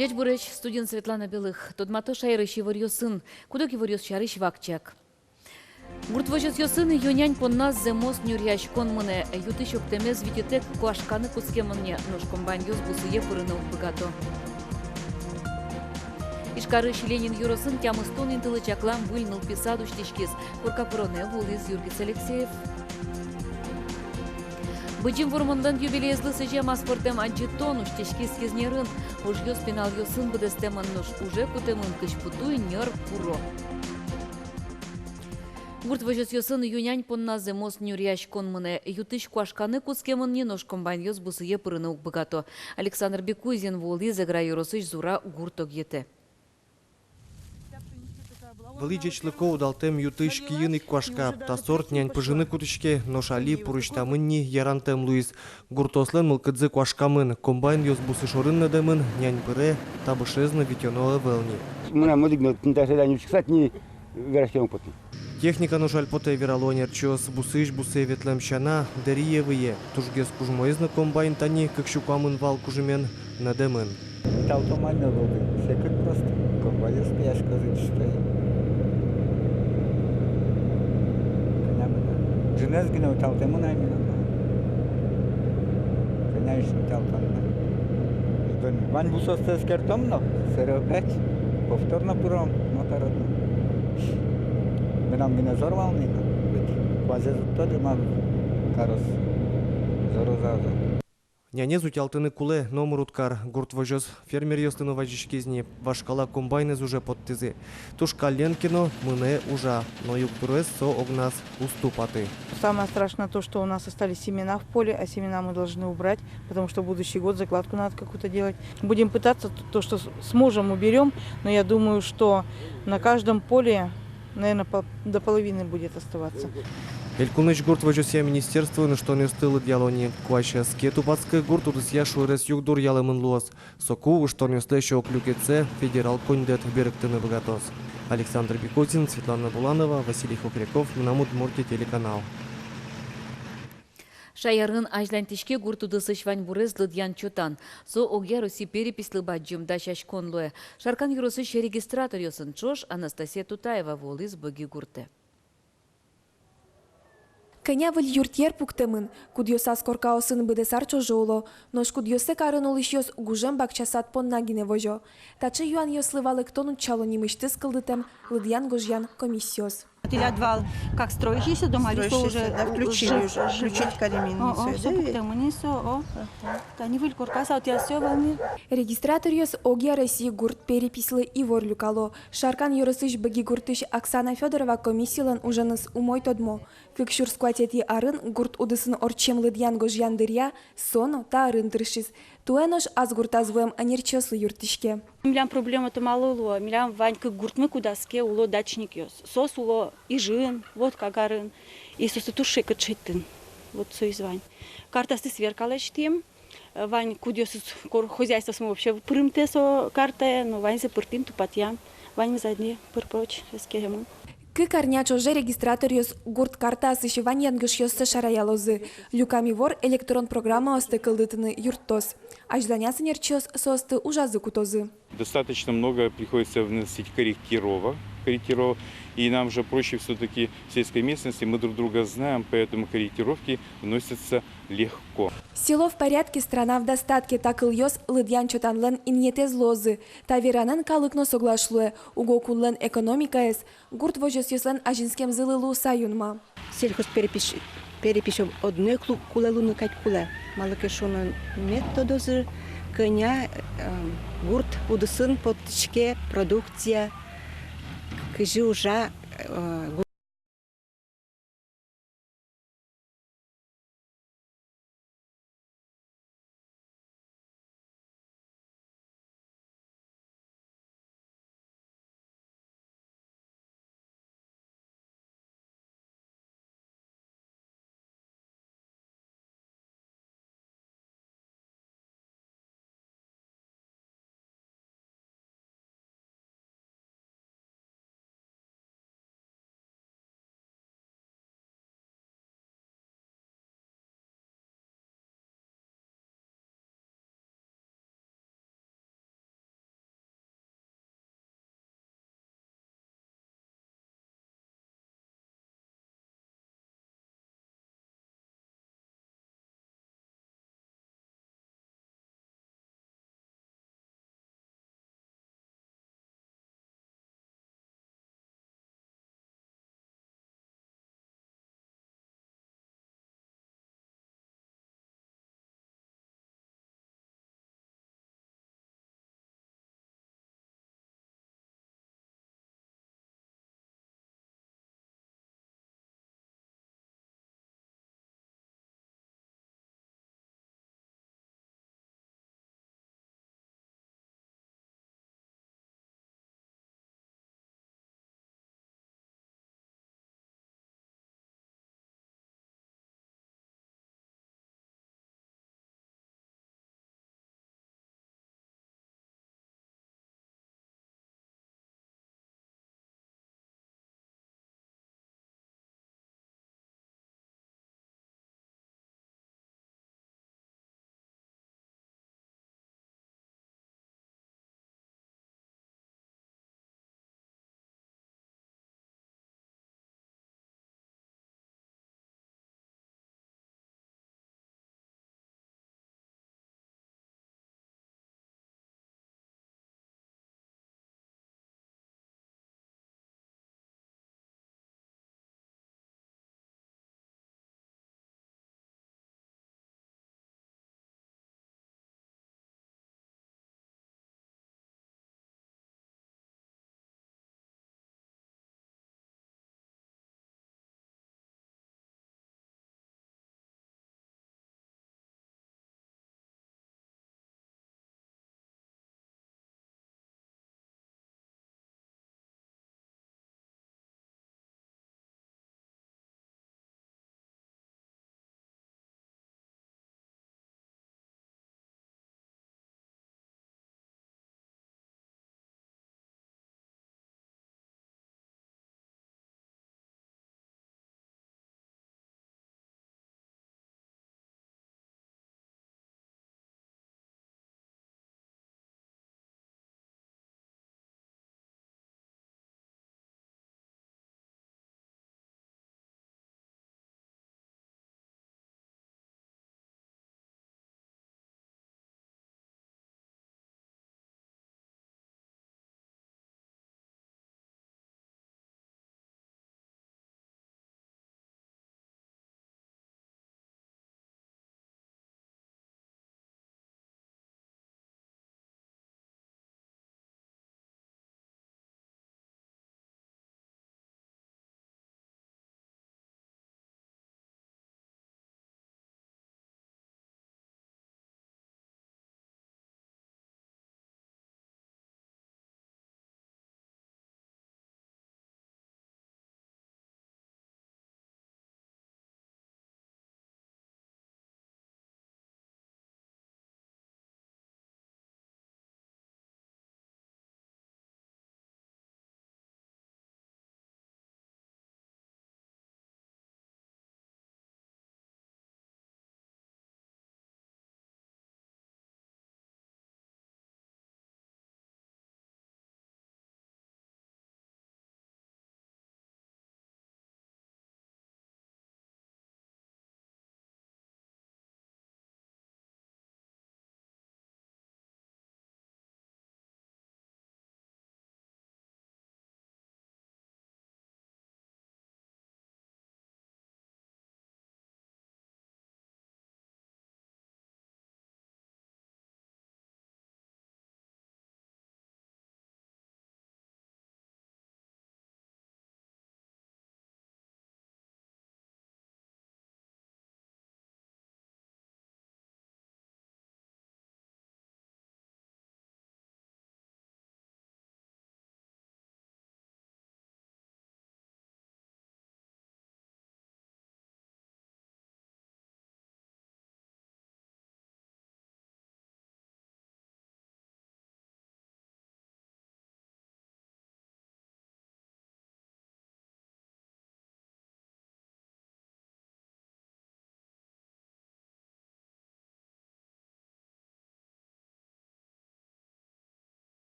Дядь Буреч, студент Светлана Белых, тот мато шайрыш его сын, кудок его шарыш вакчак. Гуртвожес йосын юнянь поннас земос нюрящ конмане, ютышок темез витетек куашканы куцкеманне, ножком баньёс бусуе пырыныл богато. Ишкарыш Ленин юросын тямыстон интылычаклам выльныл писаду штичкис, куркапроне вулиз Юргиц Алексеев. Бычим вурмандан юбилейзлы сыжа маспортем анчитону штичкис езнерын, уж йос пенал йосын быдестеманнуш, уже кутемын кышпутуй нер пуро. Гуртвожес йосын юнянь понна земос нюрящ конмане, ютыш куашканы кускеманне ножком баньёс бусуе пырыныл богато. Александр Бекузин вулиз игра юросыш зура гурток ете. Выличечлыков далтем ютыш киин иккуашка, та сорт нянь пыжыны кутышке, но шали пурыштамынни ярантем луис. Гуртослен мылкыдзы куашкамын, комбайн ёс бусы шорынны дэмын, нянь пыре, табышезны витёноэ вэлни. Мына модыгно тынташедан чиксат не верахтем потом. Техника нушаль поте виралонер чёс бусыш бусы ветлем щана, дерьевые, тужгес кужмоизны комбайн тани, как щукамын вал кужымен, надэмын. Автомально был бы, секрет просто, комбайн спяшка зачистай. Женез гнев талтему наймена. Конечно, талтанна. Вань бусосте скертомно, серебрять, повторно пуром, мотородно. Менам гне зорвал нина, ведь квазе зуттоды мав карос, зорозаза. Нянезу тялтыны куле номеруткар, гуртвожес фермер ёстыны вajishкезни, вашкала комбайнез уже подтызы. Тушка Ленкино мыне ужа, но юктурес со огнас уступаты. Самое страшное то, что у нас остались семена в поле, а семена мы должны убрать, потому что в будущий год закладку надо какую-то делать. Будем пытаться то, что сможем, уберем, но я думаю, что на каждом поле, наверное, до половины будет оставаться. Элькуныч гурт вожесья министерство, на что не стылы дьялони. Куаща скету пацкы гурт удысья шуэрес югдур ялымын луос. Соку, что не слеща оклюкеце, федерал кондет беректыны богатос. Александр Бекутин, Светлана Буланова, Василий Хопряков, Мнамут Мурти, телеканал. Шаярын ажлантишке гуртудысыш вань бурез лыдьян чотан. Со огя Руси перепислы баджым дащащ конлуэ. Шаркан юросыш регистратор йосын чош Анастасия Тутаева волыз быги гурте. Кенявыл юртьер пуктемын, кудьосас коркаосын быдесар чожоло, нож кудьосе карын олышьос гужем бакчасат поннагине вожо. Тачы юан йослывалык тонут чало нимыштыз кылдытем лыдьян гожьян комиссиос. Отвал, как строящийся дом, а лесо уже включили уже, включить калимин. Регистраториос Огия России гурт перепислы Ивор Люкало. Шаркан юросыш быги гуртыш Оксана Федорова комиссиялан ужаныс умой тодмо. Кыкшур скватети арын гурт удысын орчем лыдьян гожьян дырья, соно та арын тыршис. Туэнош аз гуртазвоем анерчослы юртышке. Милям проблема то мало уло, милям ванька гуртмы кудаске уло дачник ёс. Сос уло и жин, вот кагарын, и сосу туши качитын, вот со из вань. Карта ты сверкалась тем, вань кудёс хозяйство мы вообще прымте со карта, но вань за пыртым тупатьям, вань задне пырпроч эскемон. Кыкарня чоже регистраториос гурт карта асышывань янгышьёссы шараялозы. Люками вор электрон программа осты кылдытыны юрттос. Ажданясы нерчёс состы ужазы кутозы. Достаточно много приходится вносить корректировок. И нам же проще все-таки в сельской местности, мы друг друга знаем, поэтому корректировки вносятся легко. Село в порядке, страна в достатке, так ильёс лыдьян чотанлен иньетез лозы. Таверанен калыкно соглашлуе, уго кунлен экономика эс, гурт вожес ёслен ажинскем зылылу саюнма. Сельхоз перепишем одной кулелуны кать куле. Малыкешонын методозы, коня, гурт удысын подтичке, продукция, кыжи уже